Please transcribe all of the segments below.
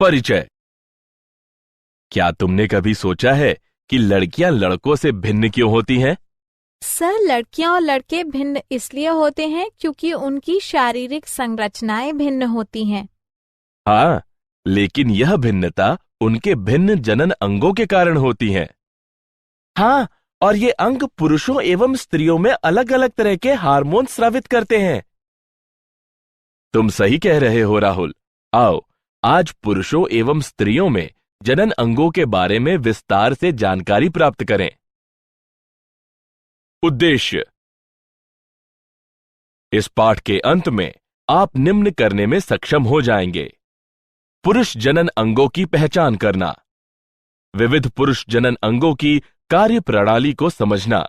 परिचय। क्या तुमने कभी सोचा है कि लड़कियां लड़कों से भिन्न क्यों होती हैं? सर, लड़कियां और लड़के भिन्न इसलिए होते हैं क्योंकि उनकी शारीरिक संरचनाएं भिन्न होती हैं। हाँ, लेकिन यह भिन्नता उनके भिन्न जनन अंगों के कारण होती है। हाँ, और ये अंग पुरुषों एवं स्त्रियों में अलग अलग तरह के हार्मोन स्रावित करते हैं। तुम सही कह रहे हो राहुल। आओ, आज पुरुषों एवं स्त्रियों में जनन अंगों के बारे में विस्तार से जानकारी प्राप्त करें। उद्देश्य। इस पाठ के अंत में आप निम्न करने में सक्षम हो जाएंगे: पुरुष जनन अंगों की पहचान करना, विविध पुरुष जनन अंगों की कार्य प्रणाली को समझना,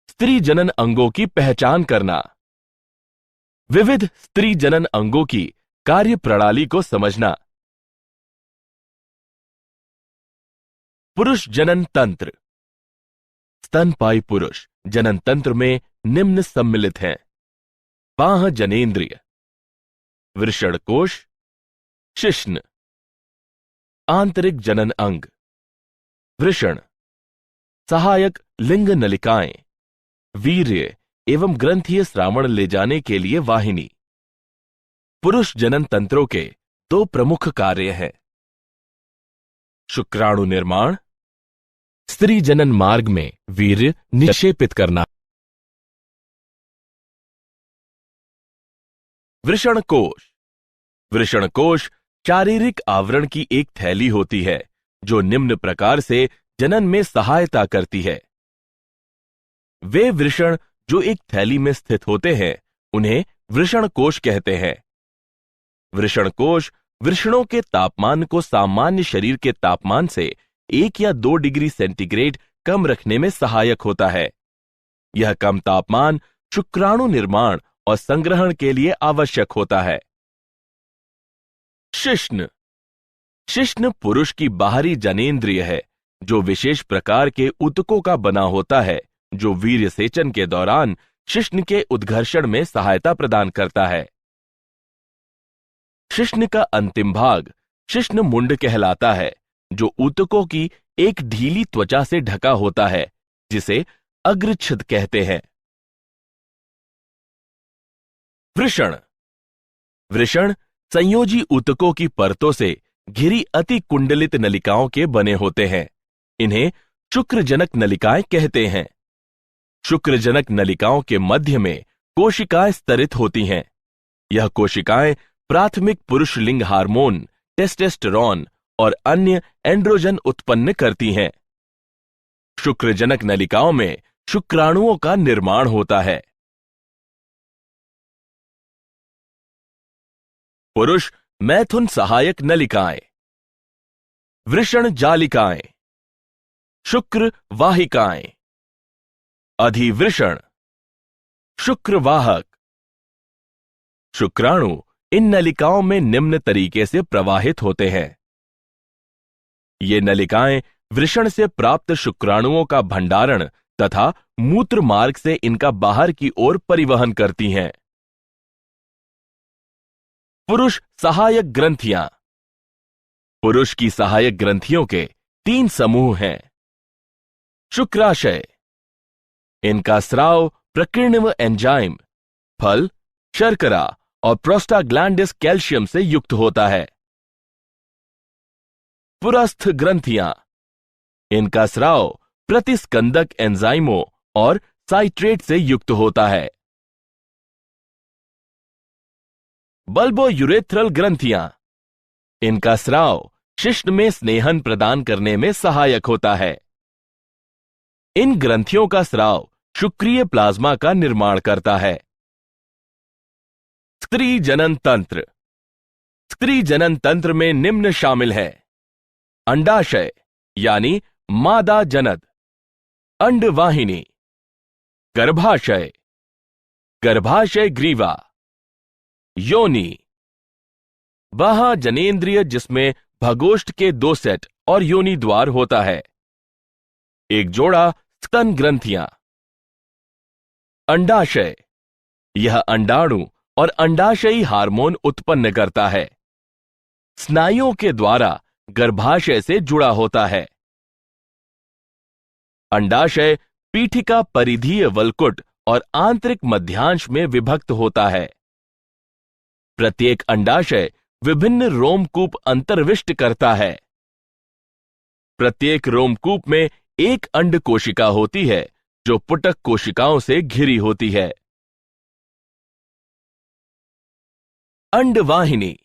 स्त्री जनन अंगों की पहचान करना, विविध स्त्री जनन अंगों की कार्य प्रणाली को समझना। पुरुष जनन तंत्र। स्तनपायी पुरुष जनन तंत्र में निम्न सम्मिलित हैं: बाह्य जनेंद्रिय, वृषणकोश, शिश्न, आंतरिक जनन अंग, वृषण, सहायक लिंग नलिकाएं, वीर्य एवं ग्रंथीय श्रावण ले जाने के लिए वाहिनी। पुरुष जनन तंत्रों के दो प्रमुख कार्य हैं: शुक्राणु निर्माण, स्त्री जनन मार्ग में वीर्य निक्षेपित करना। वृषणकोश। वृषणकोश शारीरिक आवरण की एक थैली होती है जो निम्न प्रकार से जनन में सहायता करती है। वे वृषण जो एक थैली में स्थित होते हैं उन्हें वृषणकोश कहते हैं। वृषणकोश वृषणों के तापमान को सामान्य शरीर के तापमान से 1 या 2 डिग्री सेंटीग्रेड कम रखने में सहायक होता है। यह कम तापमान शुक्राणु निर्माण और संग्रहण के लिए आवश्यक होता है। शिश्न। शिश्न पुरुष की बाहरी जनेंद्रिय है जो विशेष प्रकार के ऊतकों का बना होता है जो वीर्य सेचन के दौरान शिश्न के उद्घर्षण में सहायता प्रदान करता है। शिश्न का अंतिम भाग शिश्न मुंड कहलाता है जो ऊतकों की एक ढीली त्वचा से ढका होता है जिसे अग्रछिद कहते हैं। वृषण। वृषण संयोजी ऊतकों की परतों से घिरी अति कुंडलित नलिकाओं के बने होते हैं। इन्हें शुक्रजनक नलिकाएं कहते हैं। शुक्रजनक नलिकाओं के मध्य में कोशिकाएं स्तरित होती हैं। यह कोशिकाएं प्राथमिक पुरुष लिंग हार्मोन टेस्टोस्टेरोन और अन्य एंड्रोजन उत्पन्न करती हैं। शुक्रजनक नलिकाओं में शुक्राणुओं का निर्माण होता है। पुरुष मैथुन सहायक नलिकाएं। वृषण जालिकाएं, शुक्र वाहिकाएं, अधिवृषण, शुक्रवाहक। शुक्राणु इन नलिकाओं में निम्न तरीके से प्रवाहित होते हैं। ये नलिकाएं वृषण से प्राप्त शुक्राणुओं का भंडारण तथा मूत्र मार्ग से इनका बाहर की ओर परिवहन करती हैं। पुरुष सहायक ग्रंथियां। पुरुष की सहायक ग्रंथियों के 3 समूह हैं। शुक्राशय। इनका स्राव प्रकीर्णव एंजाइम, फल, शर्करा और प्रोस्टाग्लैंडिस कैल्शियम से युक्त होता है। पुरस्थ ग्रंथियां। इनका स्राव प्रतिस्कंदक एंजाइमों और साइट्रेट से युक्त होता है। बल्बोयूरेथ्रल ग्रंथियां। इनका स्राव शिश्न में स्नेहन प्रदान करने में सहायक होता है। इन ग्रंथियों का स्राव शुक्रीय प्लाज्मा का निर्माण करता है। स्त्री जनन तंत्र। स्त्री जनन तंत्र में निम्न शामिल है: अंडाशय यानी मादा जनद, अंडवाहिनी, गर्भाशय, गर्भाशय ग्रीवा, योनि, बाह्य जनेंद्रिय जिसमें भगोष्ठ के 2 सेट और योनि द्वार होता है, एक जोड़ा स्तन ग्रंथियां। अंडाशय। यह अंडाणु और अंडाशयी हार्मोन उत्पन्न करता है। स्नायुओं के द्वारा गर्भाशय से जुड़ा होता है। अंडाशय पीठिका परिधीय वल्कुट और आंतरिक मध्यांश में विभक्त होता है। प्रत्येक अंडाशय विभिन्न रोमकूप अंतर्विष्ट करता है। प्रत्येक रोमकूप में एक अंड कोशिका होती है जो पुटक कोशिकाओं से घिरी होती है। अंडवाहिनी।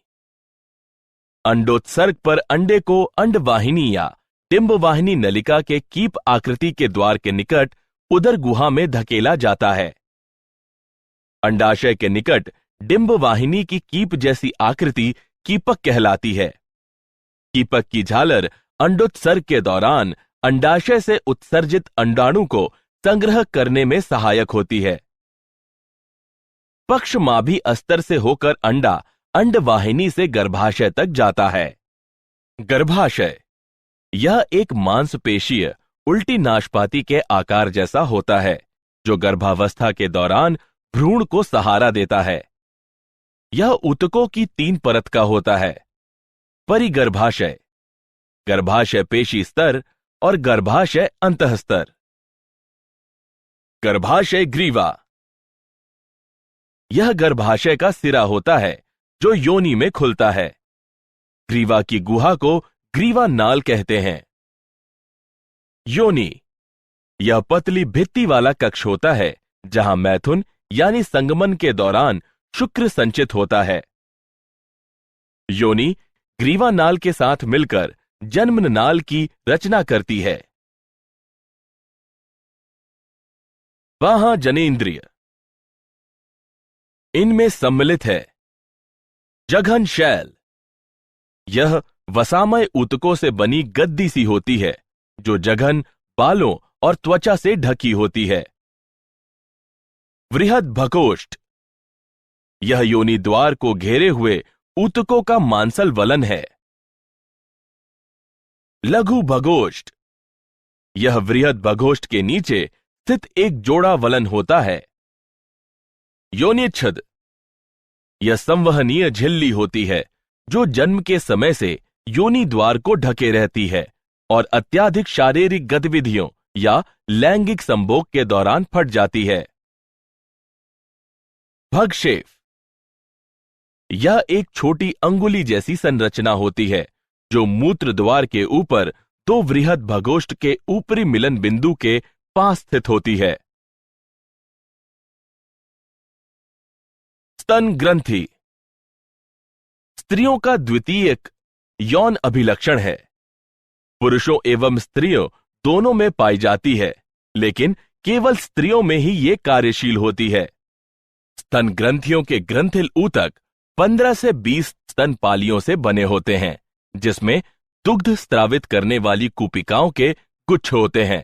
अंडोत्सर्ग पर अंडे को अंडवाहिनी या डिंबवाहिनी नलिका के कीप आकृति के द्वार के निकट उदर गुहा में धकेला जाता है। अंडाशय के निकट डिंबवाहिनी की कीप जैसी आकृति कीपक कहलाती है। कीपक की झालर अंडोत्सर्ग के दौरान अंडाशय से उत्सर्जित अंडाणु को संग्रह करने में सहायक होती है। पक्षमाभी अस्तर से होकर अंडा अंडवाहिनी से गर्भाशय तक जाता है। गर्भाशय यह एक मांसपेशीय उल्टी नाशपाती के आकार जैसा होता है जो गर्भावस्था के दौरान भ्रूण को सहारा देता है। यह ऊतकों की 3 परत का होता है: परिगर्भाशय, गर्भाशय पेशी स्तर और गर्भाशय अंतःस्तर। गर्भाशय ग्रीवा यह गर्भाशय का सिरा होता है जो योनि में खुलता है। ग्रीवा की गुहा को ग्रीवा नाल कहते हैं। योनि यह पतली भित्ति वाला कक्ष होता है जहां मैथुन यानी संगमन के दौरान शुक्र संचित होता है। योनि ग्रीवा नाल के साथ मिलकर जन्म नाल की रचना करती है। बाह्य जनेंद्रिय इनमें सम्मिलित है जघन शैल। यह वसामय ऊतकों से बनी गद्दी सी होती है जो जघन, बालों और त्वचा से ढकी होती है। वृहद भगोष्ठ यह योनि द्वार को घेरे हुए ऊतकों का मांसल वलन है। लघु भगोष्ठ यह वृहद भगोष्ठ के नीचे स्थित एक जोड़ा वलन होता है। योनिच्छद यह संवहनीय झिल्ली होती है जो जन्म के समय से योनि द्वार को ढके रहती है और अत्यधिक शारीरिक गतिविधियों या लैंगिक संभोग के दौरान फट जाती है। भगशेफ यह एक छोटी अंगुली जैसी संरचना होती है जो मूत्र द्वार के ऊपर 2 वृहद भगोष्ठ के ऊपरी मिलन बिंदु के पास स्थित होती है। स्तन ग्रंथि स्त्रियों का द्वितीयक यौन अभिलक्षण है। पुरुषों एवं स्त्रियों दोनों में पाई जाती है, लेकिन केवल स्त्रियों में ही ये कार्यशील होती है। स्तन ग्रंथियों के ग्रंथिल ऊतक 15 से 20 स्तनपालियों से बने होते हैं, जिसमें दुग्ध स्त्रावित करने वाली कूपिकाओं के गुच्छ होते हैं।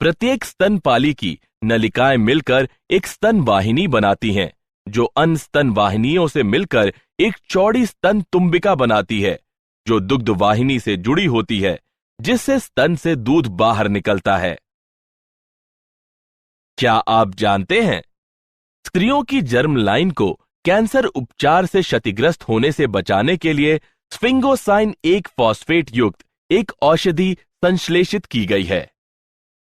प्रत्येक स्तनपाली की नलिकाएं मिलकर एक स्तन वाहिनी बनाती हैं, जो अन्य स्तन वाहिनियों से मिलकर एक चौड़ी स्तन तुम्बिका बनाती है, जो दुग्ध वाहिनी से जुड़ी होती है, जिससे स्तन से दूध बाहर निकलता है। क्या आप जानते हैं, स्त्रियों की जर्म लाइन को कैंसर उपचार से क्षतिग्रस्त होने से बचाने के लिए स्फिंगोसाइन 1 फॉस्फेट युक्त एक औषधि संश्लेषित की गई है।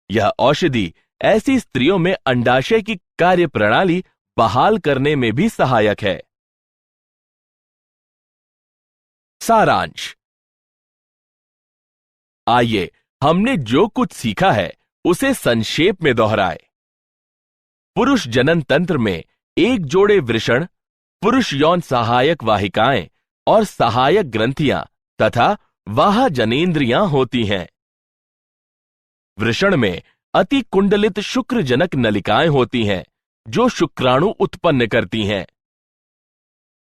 यह औषधि ऐसी स्त्रियों में अंडाशय की कार्यप्रणाली बहाल करने में भी सहायक है। सारांश। आइए हमने जो कुछ सीखा है उसे संक्षेप में दोहराए। पुरुष जनन तंत्र में एक जोड़े वृषण, पुरुष यौन सहायक वाहिकाएं और सहायक ग्रंथियां तथा वाह जनेंद्रियां होती हैं। वृषण में अति कुंडलित शुक्रजनक नलिकाएं होती हैं जो शुक्राणु उत्पन्न करती हैं।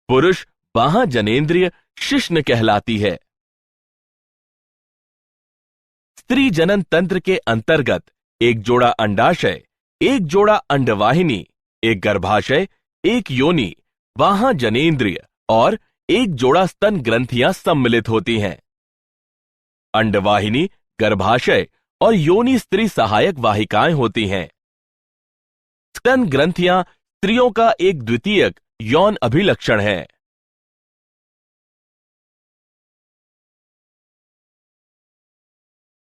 पुरुष बाह्य जनेंद्रिय शिश्न कहलाती है। स्त्री जनन तंत्र के अंतर्गत एक जोड़ा अंडाशय, एक जोड़ा अंडवाहिनी, एक गर्भाशय, एक योनि, बाह्य जनेंद्रिय और एक जोड़ा स्तन ग्रंथियां सम्मिलित होती हैं। अंडवाहिनी, गर्भाशय और योनि स्त्री सहायक वाहिकाएं होती हैं। स्तन ग्रंथियां स्त्रियों का एक द्वितीयक यौन अभिलक्षण है।